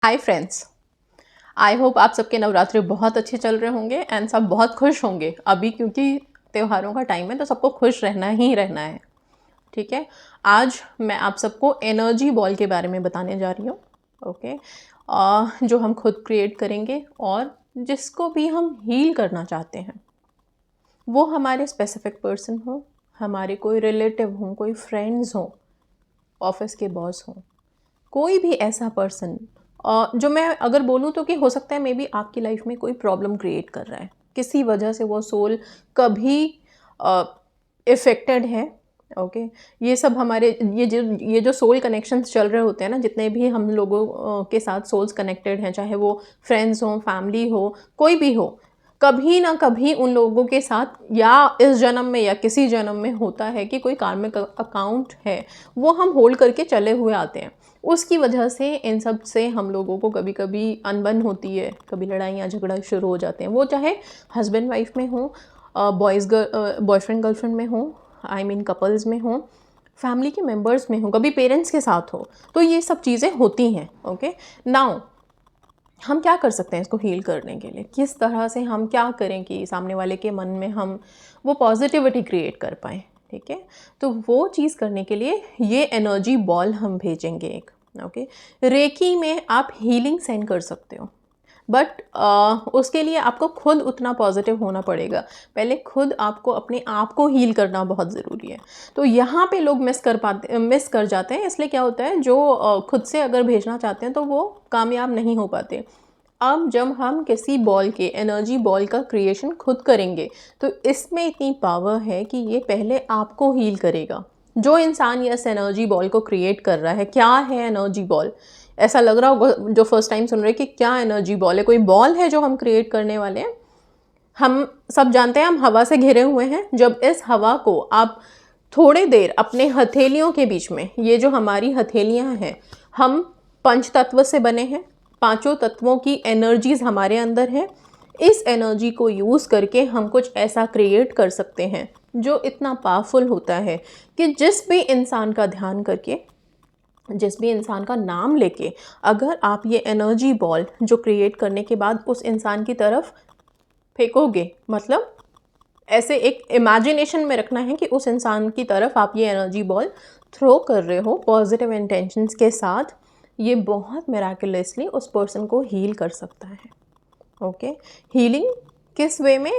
Hi friends, I hope आप सबके नवरात्रि बहुत अच्छे चल रहे होंगे एंड सब बहुत खुश होंगे अभी, क्योंकि त्योहारों का टाइम है तो सबको खुश रहना ही रहना है। ठीक है, आज मैं आप सबको एनर्जी बॉल के बारे में बताने जा रही हूँ। ओके, जो हम खुद क्रिएट करेंगे और जिसको भी हम हील करना चाहते हैं, वो हमारे स्पेसिफिक पर्सन हो, हमारे कोई रिलेटिव हो, कोई फ्रेंड्स हो, ऑफिस के बॉस हो, कोई भी ऐसा पर्सन जो मैं अगर बोलूँ तो कि हो सकता है मे बी आपकी लाइफ में कोई प्रॉब्लम क्रिएट कर रहा है, किसी वजह से वो सोल कभी इफ़ेक्टेड है। ओके, ये सब हमारे ये जो सोल कनेक्शंस चल रहे होते हैं ना, जितने भी हम लोगों के साथ सोल्स कनेक्टेड हैं, चाहे वो फ्रेंड्स हो, फैमिली हो, कोई भी हो, कभी ना कभी उन लोगों के साथ या इस जन्म में या किसी जन्म में होता है कि कोई कार्मिक अकाउंट है, वो हम होल्ड करके चले हुए आते हैं। उसकी वजह से इन सब से हम लोगों को कभी कभी अनबन होती है, कभी लड़ाइयाँ झगड़ा शुरू हो जाते हैं, वो चाहे हस्बैंड वाइफ में हो, बॉयफ्रेंड गर्लफ्रेंड में हो, आई मीन कपल्स में हो, फैमिली के मेम्बर्स में हो, कभी पेरेंट्स के साथ हो, तो ये सब चीज़ें होती हैं। ओके, नाउ हम क्या कर सकते हैं इसको हील करने के लिए, किस तरह से हम क्या करें कि सामने वाले के मन में हम वो पॉजिटिविटी क्रिएट कर पाएँ। ठीक है, तो वो चीज़ करने के लिए ये एनर्जी बॉल हम भेजेंगे एक। ओके, रेकी में आप हीलिंग सेंड कर सकते हो, बट उसके लिए आपको खुद उतना पॉजिटिव होना पड़ेगा। पहले खुद आपको अपने आप को हील करना बहुत ज़रूरी है। तो यहाँ पे लोग मिस कर जाते हैं, इसलिए क्या होता है, जो खुद से अगर भेजना चाहते हैं तो वो कामयाब नहीं हो पाते। अब जब हम किसी बॉल के एनर्जी बॉल का क्रिएशन खुद करेंगे तो इसमें इतनी पावर है कि ये पहले आपको हील करेगा। जो इंसान ये एनर्जी बॉल को क्रिएट कर रहा है, क्या है एनर्जी बॉल, ऐसा लग रहा होगा जो फर्स्ट टाइम सुन रहे हैं कि क्या एनर्जी बॉल है, कोई बॉल है जो हम क्रिएट करने वाले हैं। हम सब जानते हैं हम हवा से घिरे हुए हैं। जब इस हवा को आप थोड़ी देर अपने हथेलियों के बीच में, ये जो हमारी हथेलियां हैं, हम पंच तत्व से बने हैं, पांचों तत्वों की एनर्जीज हमारे अंदर है। इस एनर्जी को यूज़ करके हम कुछ ऐसा क्रिएट कर सकते हैं जो इतना पावरफुल होता है कि जिस भी इंसान का ध्यान करके, जिस भी इंसान का नाम लेके, अगर आप ये एनर्जी बॉल जो क्रिएट करने के बाद उस इंसान की तरफ फेंकोगे, मतलब ऐसे एक इमेजिनेशन में रखना है कि उस इंसान की तरफ आप ये एनर्जी बॉल थ्रो कर रहे हो पॉजिटिव इंटेंशंस के साथ, ये बहुत मिराकुलसली उस पर्सन को हील कर सकता है। ओके, हीलिंग किस वे में,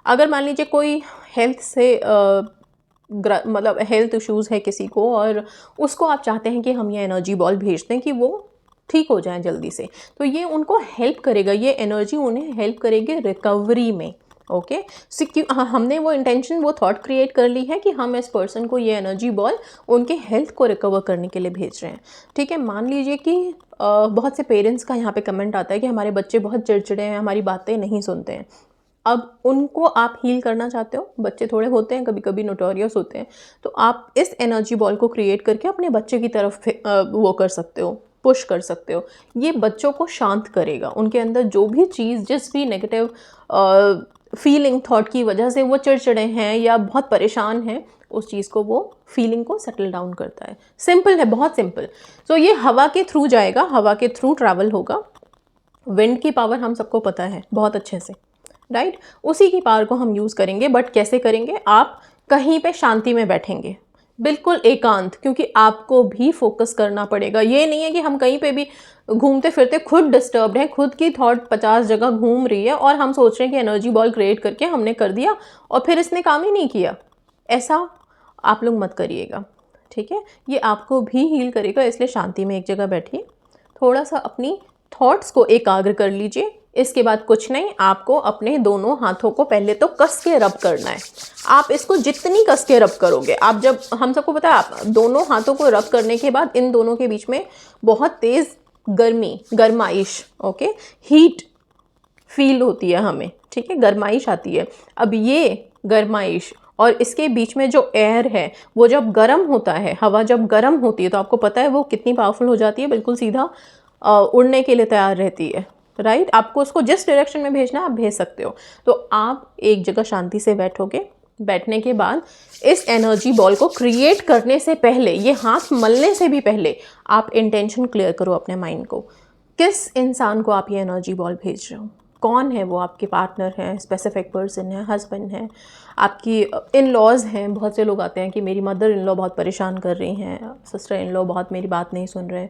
अगर मान लीजिए कोई हेल्थ से मतलब हेल्थ इश्यूज़ है किसी को और उसको आप चाहते हैं कि हम ये एनर्जी बॉल भेज दें कि वो ठीक हो जाए जल्दी से, तो ये उनको हेल्प करेगा, ये एनर्जी उन्हें हेल्प करेगी रिकवरी में। ओके, हमने वो इंटेंशन, वो थॉट क्रिएट कर ली है कि हम इस पर्सन को ये एनर्जी बॉल उनके हेल्थ को रिकवर करने के लिए भेज रहे हैं। ठीक है, मान लीजिए कि बहुत से पेरेंट्स का यहाँ पे कमेंट आता है कि हमारे बच्चे बहुत चिड़चिड़े हैं, हमारी बातें नहीं सुनते हैं। अब उनको आप हील करना चाहते हो, बच्चे थोड़े होते हैं, कभी कभी नोटोरियस होते हैं, तो आप इस एनर्जी बॉल को क्रिएट करके अपने बच्चे की तरफ वो कर सकते हो, पुश कर सकते हो। ये बच्चों को शांत करेगा, उनके अंदर जो भी चीज़, जिस भी नेगेटिव फीलिंग थॉट की वजह से वो चिड़चिड़े हैं या बहुत परेशान हैं, उस चीज़ को, वो फीलिंग को सेटल डाउन करता है। सिंपल है, बहुत सिंपल। तो ये हवा के थ्रू जाएगा, हवा के थ्रू ट्रैवल होगा। विंड की पावर हम सबको पता है बहुत अच्छे से, राइट? उसी की पावर को हम यूज़ करेंगे, बट कैसे करेंगे, आप कहीं पे शांति में बैठेंगे, बिल्कुल एकांत, क्योंकि आपको भी फोकस करना पड़ेगा। ये नहीं है कि हम कहीं पे भी घूमते फिरते खुद डिस्टर्ब हैं, खुद की थॉट 50 जगह घूम रही है और हम सोच रहे हैं कि एनर्जी बॉल क्रिएट करके हमने कर दिया और फिर इसने काम ही नहीं किया। ऐसा आप लोग मत करिएगा, ठीक है? ये आपको भी हील करेगा, इसलिए शांति में एक जगह बैठिए, थोड़ा सा अपनी थॉट्स को एकाग्र कर लीजिए। इसके बाद कुछ नहीं, आपको अपने दोनों हाथों को पहले तो कस के रब करना है। आप इसको जितनी कस के रब करोगे, आप जब, हम सबको पता है, आप दोनों हाथों को रब करने के बाद इन दोनों के बीच में बहुत तेज़ गरमाइश, ओके, हीट फील होती है हमें, ठीक है, गरमाइश आती है। अब ये गरमाइश और इसके बीच में जो एयर है, वो जब गर्म होता है, हवा जब गर्म होती है, तो आपको पता है वो कितनी पावरफुल हो जाती है, बिल्कुल सीधा उड़ने के लिए तैयार रहती है, राइट? आपको उसको जिस डायरेक्शन में भेजना है आप भेज सकते हो। तो आप एक जगह शांति से बैठोगे, बैठने के बाद इस एनर्जी बॉल को क्रिएट करने से पहले, ये हाथ मलने से भी पहले, आप इंटेंशन क्लियर करो अपने माइंड को किस इंसान को आप ये एनर्जी बॉल भेज रहे हो, कौन है वो, आपके पार्टनर हैं, स्पेसिफिक पर्सन है, हस्बैंड है, आपकी इन लॉज हैं। बहुत से लोग आते हैं कि मेरी मदर इन लॉ बहुत परेशान कर रही हैं, सिस्टर इन लॉ बहुत मेरी बात नहीं सुन रहे।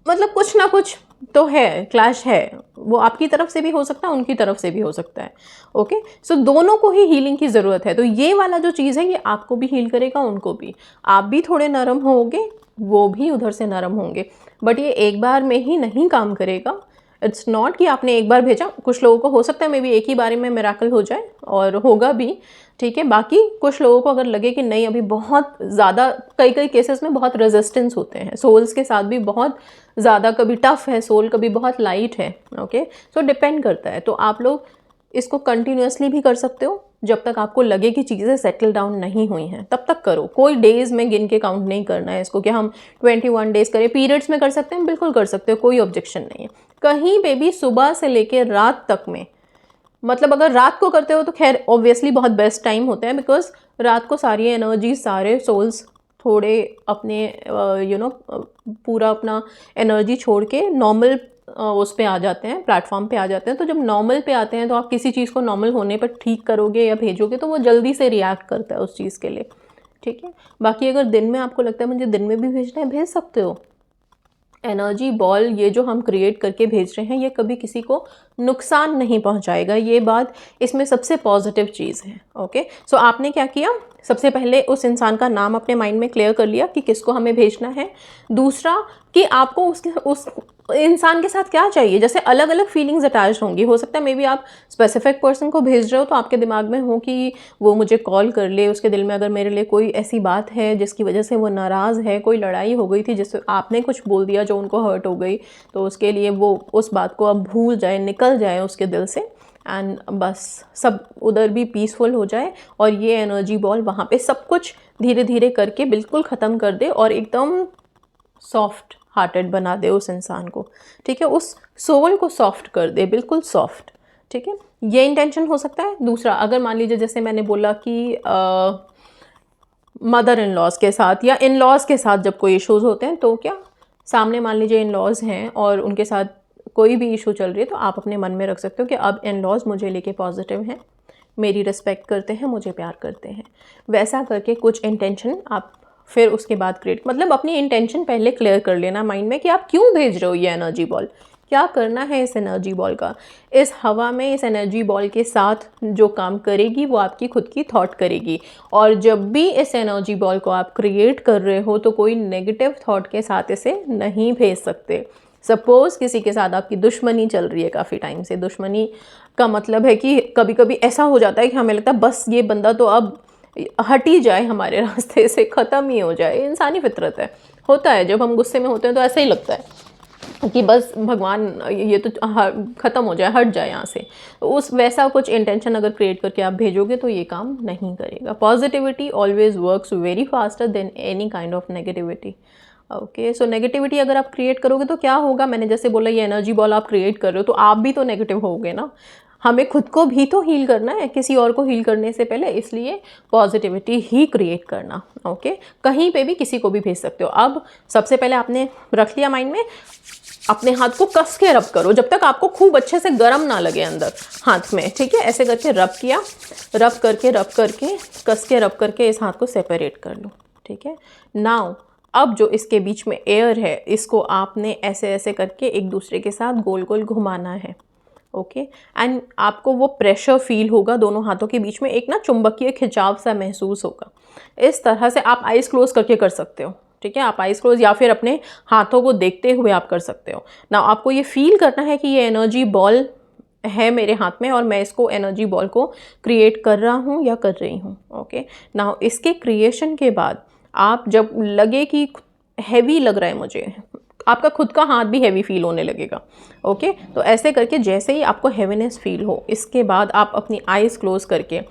मतलब कुछ ना कुछ तो है, क्लैश है। वो आपकी तरफ से भी हो सकता है, उनकी तरफ से भी हो सकता है। ओके, सो दोनों को ही हीलिंग की ज़रूरत है। तो ये वाला जो चीज़ है ये आपको भी हील करेगा, उनको भी। आप भी थोड़े नरम होंगे, वो भी उधर से नरम होंगे। बट ये एक बार में ही नहीं काम करेगा। इट्स नॉट कि आपने एक बार भेजा। कुछ लोगों को हो सकता है मे बी एक ही बारे में मिराकल हो जाए, और होगा भी, ठीक है। बाकी कुछ लोगों को अगर लगे कि नहीं अभी बहुत ज़्यादा, कई कई केसेस में बहुत रेजिस्टेंस होते हैं सोल्स के साथ भी, बहुत ज़्यादा, कभी टफ है सोल, कभी बहुत लाइट है। ओके, सो डिपेंड करता है। तो आप लोग इसको कंटिन्यूसली भी कर सकते हो, जब तक आपको लगे कि चीज़ें सेटल डाउन नहीं हुई हैं तब तक करो। कोई डेज़ में गिन के काउंट नहीं करना है इसको कि हम 21 डेज़ करें। पीरियड्स में कर सकते हैं, बिल्कुल कर सकते हो, कोई ऑब्जेक्शन नहीं है। कहीं पे भी सुबह से लेकर रात तक में, मतलब अगर रात को करते हो तो खैर ऑब्वियसली बहुत बेस्ट टाइम होता है, बिकॉज रात को सारी एनर्जी, सारे सोल्स थोड़े अपने पूरा अपना एनर्जी छोड़ के नॉर्मल उस पे आ जाते हैं, प्लेटफॉर्म पे आ जाते हैं। तो जब नॉर्मल पे आते हैं तो आप किसी चीज़ को नॉर्मल होने पर ठीक करोगे या भेजोगे तो वो जल्दी से रिएक्ट करता है उस चीज़ के लिए, ठीक है। बाकी अगर दिन में आपको लगता है मुझे दिन में भी भेजना है, भेज सकते हो। एनर्जी बॉल ये जो हम क्रिएट करके भेज रहे हैं ये कभी किसी को नुकसान नहीं पहुंचाएगा, ये बात इसमें सबसे पॉजिटिव चीज़ है। ओके, सो आपने क्या किया, सबसे पहले उस इंसान का नाम अपने माइंड में क्लियर कर लिया कि किसको हमें भेजना है। दूसरा कि आपको उस इंसान के साथ क्या चाहिए। जैसे अलग अलग फीलिंग्स अटैच होंगी, हो सकता है मे बी आप स्पेसिफिक पर्सन को भेज रहे हो तो आपके दिमाग में हो कि वो मुझे कॉल कर ले, उसके दिल में अगर मेरे लिए कोई ऐसी बात है जिसकी वजह से वो नाराज़ है, कोई लड़ाई हो गई थी जिससे आपने कुछ बोल दिया जो उनको हर्ट हो गई, तो उसके लिए वो उस बात को अब भूल जाए, निकल जाए उसके दिल से, एंड बस सब उधर भी पीसफुल हो जाए। और ये एनर्जी बॉल वहाँ पे सब कुछ धीरे धीरे करके बिल्कुल ख़त्म कर दे और एकदम सॉफ्ट हार्टेड बना दे उस इंसान को, ठीक है। उस सोल को सॉफ्ट कर दे, बिल्कुल सॉफ्ट, ठीक है। ये इंटेंशन हो सकता है। दूसरा, अगर मान लीजिए जैसे मैंने बोला कि मदर इन लॉज के साथ या इन लॉज के साथ जब कोई इश्यूज़ होते हैं, तो क्या सामने मान लीजिए इन लॉज हैं और उनके साथ कोई भी इशू चल रही है, तो आप अपने मन में रख सकते हो कि अब इन लॉज मुझे लेके पॉजिटिव हैं, मेरी रिस्पेक्ट करते हैं, मुझे प्यार करते हैं। वैसा करके कुछ इंटेंशन आप फिर उसके बाद क्रिएट, मतलब अपनी इंटेंशन पहले क्लियर कर लेना माइंड में कि आप क्यों भेज रहे हो ये एनर्जी बॉल, क्या करना है इस एनर्जी बॉल का। इस हवा में इस एनर्जी बॉल के साथ जो काम करेगी वो आपकी खुद की थॉट करेगी। और जब भी इस एनर्जी बॉल को आप क्रिएट कर रहे हो तो कोई नेगेटिव थॉट के साथ इसे नहीं भेज सकते। सपोज़ किसी के साथ आपकी दुश्मनी चल रही है काफ़ी टाइम से, दुश्मनी का मतलब है कि कभी कभी ऐसा हो जाता है कि हमें लगता है बस ये बंदा तो अब हट ही जाए, हमारे रास्ते से ख़त्म ही हो जाए। इंसानी फितरत है, होता है जब हम गुस्से में होते हैं तो ऐसा ही लगता है कि बस भगवान ये तो ख़त्म हो जाए, हट जाए यहाँ से। तो उस वैसा कुछ इंटेंशन अगर क्रिएट करके आप भेजोगे तो ये काम नहीं करेगा। Positivity always works very faster than any kind of negativity. Okay, so negativity अगर आप क्रिएट करोगे तो क्या होगा, मैंने जैसे बोला ये एनर्जी बॉल आप क्रिएट कर रहे हो तो आप भी तो नेगेटिव होगे ना। हमें खुद को भी तो हील करना है किसी और को हील करने से पहले, इसलिए पॉजिटिविटी ही क्रिएट करना। ओके, कहीं पे भी किसी को भी भेज सकते हो। अब सबसे पहले आपने रख लिया माइंड में, अपने हाथ को कस के रब करो जब तक आपको खूब अच्छे से गर्म ना लगे अंदर हाथ में, ठीक है। ऐसे करके रब किया, रब करके कस के रब करके इस हाथ को सेपरेट कर लो, ठीक है। नाउ अब जो इसके बीच में एयर है इसको आपने ऐसे ऐसे करके एक दूसरे के साथ गोल गोल घुमाना है। ओके, एंड आपको वो प्रेशर फील होगा दोनों हाथों के बीच में, एक ना चुंबकीय खिंचाव सा महसूस होगा। इस तरह से आप आइज़ क्लोज करके कर सकते हो, ठीक है। आप आइज़ क्लोज या फिर अपने हाथों को देखते हुए आप कर सकते हो ना। आपको ये फील करना है कि ये एनर्जी बॉल है मेरे हाथ में और मैं इसको एनर्जी बॉल को क्रिएट कर रहा हूँ या कर रही हूँ। ओके, ना इसके क्रिएशन के बाद आप जब लगे कि हैवी लग रहा है मुझे, आपका खुद का हाथ भी हैवी फील होने लगेगा। ओके, तो ऐसे करके जैसे ही आपको हैवीनेस फील हो, इसके बाद आप अपनी आईज़ क्लोज करके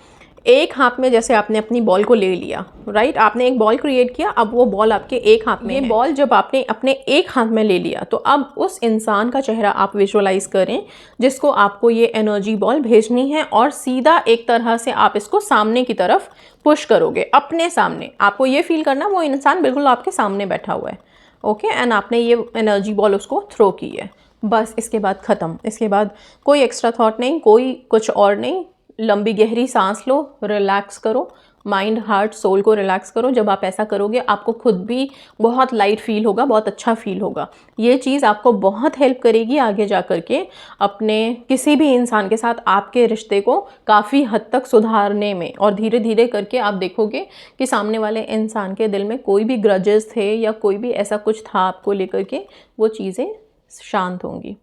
एक हाथ में, जैसे आपने अपनी बॉल को ले लिया, राइट, आपने एक बॉल क्रिएट किया, अब वो बॉल आपके एक हाथ में है। बॉल जब आपने अपने एक हाथ में ले लिया तो अब उस इंसान का चेहरा आप विजुअलाइज करें जिसको आपको ये एनर्जी बॉल भेजनी है, और सीधा एक तरह से आप इसको सामने की तरफ पुश करोगे, अपने सामने। आपको ये फील करना वो इंसान बिल्कुल आपके सामने बैठा हुआ है। ओके, एंड आपने ये एनर्जी बॉल उसको थ्रो की है। बस इसके बाद ख़त्म। इसके बाद कोई एक्स्ट्रा थॉट नहीं, कोई कुछ और नहीं। लंबी गहरी सांस लो, रिलैक्स करो, माइंड हार्ट सोल को रिलैक्स करो। जब आप ऐसा करोगे आपको खुद भी बहुत लाइट फील होगा, बहुत अच्छा फील होगा। ये चीज़ आपको बहुत हेल्प करेगी आगे जा कर के अपने किसी भी इंसान के साथ आपके रिश्ते को काफ़ी हद तक सुधारने में। और धीरे धीरे करके आप देखोगे कि सामने वाले इंसान के दिल में कोई भी ग्रजेस थे या कोई भी ऐसा कुछ था आपको लेकर के, वो चीज़ें शांत होंगी।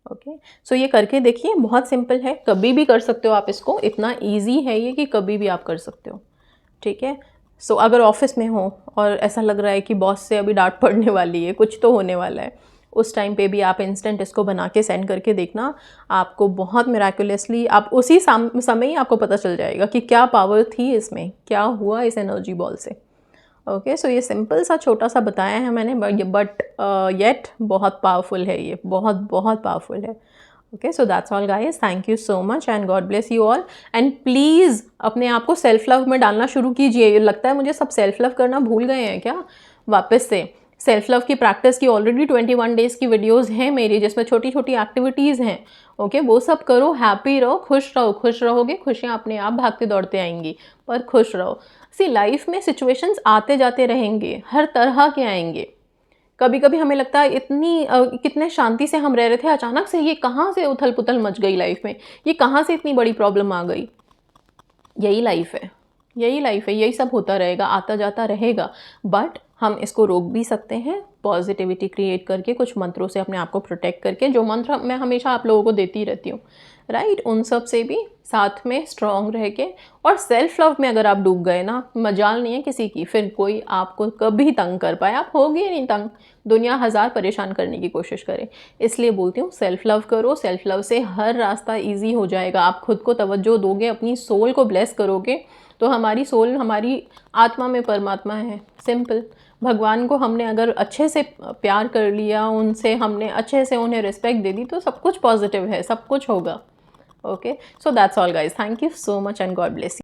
ओके, सो ये करके देखिए, बहुत सिंपल है, कभी भी कर सकते हो आप इसको। इतना इजी है ये कि कभी भी आप कर सकते हो। ठीक है, सो अगर ऑफिस में हो और ऐसा लग रहा है कि बॉस से अभी डांट पड़ने वाली है, कुछ तो होने वाला है, उस टाइम पे भी आप इंस्टेंट इसको बना के सेंड करके देखना। आपको बहुत मिराकुलसली, आप उसी समय ही आपको पता चल जाएगा कि क्या पावर थी इसमें, क्या हुआ इस एनर्जी बॉल से। ओके, सो ये सिंपल सा छोटा सा बताया है मैंने, बट येट बहुत पावरफुल है ये, बहुत बहुत पावरफुल है। Okay, so that's all guys, thank you so much and God bless you all. And please अपने आप को सेल्फ लव में डालना शुरू कीजिए। ये लगता है मुझे सब सेल्फ लव करना भूल गए हैं क्या वापस से। सेल्फ लव की प्रैक्टिस की ऑलरेडी 21 डेज़ की वीडियोज़ हैं मेरी, जिसमें छोटी छोटी एक्टिविटीज़ हैं। ओके, वो सब करो, हैप्पी रहो, खुश रहो। खुश रहोगे, खुशियाँ अपने आप भागते दौड़ते आएंगी, पर खुश रहो। सी लाइफ में सिचुएशंस आते जाते रहेंगे, हर तरह के आएंगे। कभी कभी हमें लगता है कितने शांति से हम रह रहे थे, अचानक से ये कहाँ से उथल पुथल मच गई लाइफ में, ये कहाँ से इतनी बड़ी प्रॉब्लम आ गई। यही लाइफ है, यही लाइफ है, यही सब होता रहेगा, आता जाता रहेगा। बट हम इसको रोक भी सकते हैं पॉजिटिविटी क्रिएट करके, कुछ मंत्रों से अपने आप को प्रोटेक्ट करके, जो मंत्र मैं हमेशा आप लोगों को देती रहती हूँ, राइट। उन सब से भी साथ में स्ट्रॉन्ग रह के, और सेल्फ लव में अगर आप डूब गए ना, मजाल नहीं है किसी की, फिर कोई आपको कभी तंग कर पाए, आप होगे नहीं तंग। दुनिया हज़ार परेशान करने की कोशिश करे। इसलिए बोलती हूँ सेल्फ लव करो, सेल्फ लव से हर रास्ता ईजी हो जाएगा। आप खुद को तवज्जो दोगे, अपनी सोल को ब्लेस करोगे, तो हमारी सोल, हमारी आत्मा में परमात्मा है। सिंपल। भगवान को हमने अगर अच्छे से प्यार कर लिया, उनसे हमने अच्छे से उन्हें रिस्पेक्ट दे दी, तो सब कुछ पॉजिटिव है, सब कुछ होगा। Okay, so that's all guys, thank you so much and God bless you.